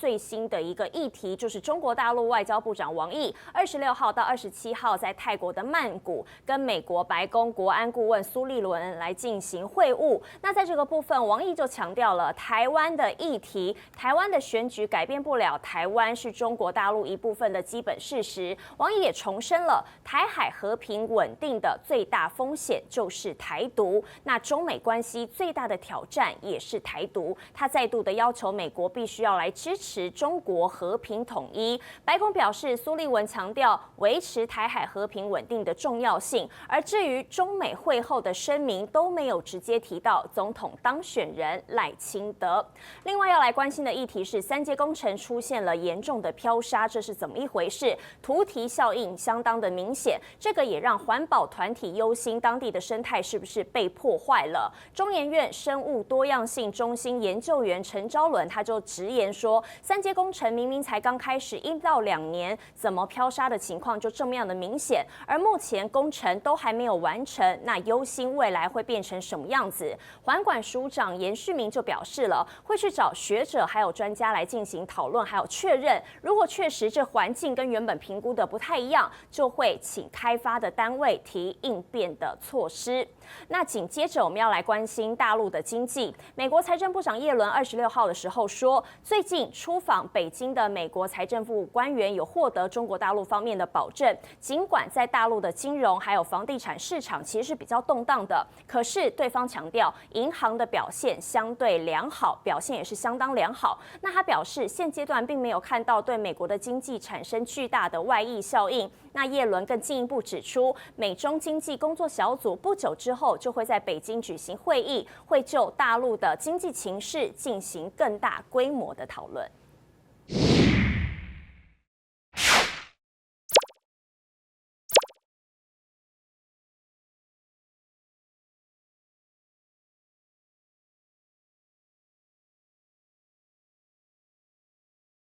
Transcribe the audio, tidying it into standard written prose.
最新的一个议题，就是中国大陆外交部长王毅26号到27号在泰国的曼谷跟美国白宫国安顾问苏利文来进行会晤。那在这个部分，王毅就强调了台湾的议题，台湾的选举改变不了台湾是中国大陆一部分的基本事实。王毅也重申了台海和平稳定的最大风险就是台独，那中美关系最大的挑战也是台独。他再度的要求美国必须要来支持中国和平统一。白宫表示，苏利文强调维持台海和平稳定的重要性，而至于中美会后的声明都没有直接提到总统当选人赖清德。另外要来关心的议题是三接工程出现了严重的飘沙，这是怎么一回事？图题效应相当的明显，这个也让环保团体忧心当地的生态是不是被破坏了。中研院生物多样性中心研究员陈昭伦他就直言说，三接工程明明才刚开始1到2年，怎么飘沙的情况就这么样的明显？而目前工程都还没有完成，那忧心未来会变成什么样子？环管署长严旭明就表示了，会去找学者还有专家来进行讨论，还有确认，如果确实这环境跟原本评估的不太一样，就会请开发的单位提应变的措施。那紧接着我们要来关心大陆的经济。美国财政部长耶伦26号的时候说，最近出访北京的美国财政部官员有获得中国大陆方面的保证，尽管在大陆的金融还有房地产市场其实是比较动荡的，可是对方强调银行的表现相对良好，表现也是相当良好。那他表示，现阶段并没有看到对美国的经济产生巨大的外溢效应。那耶伦更进一步指出，美中经济工作小组不久之后就会在北京举行会议，会就大陆的经济情势进行更大规模的讨论。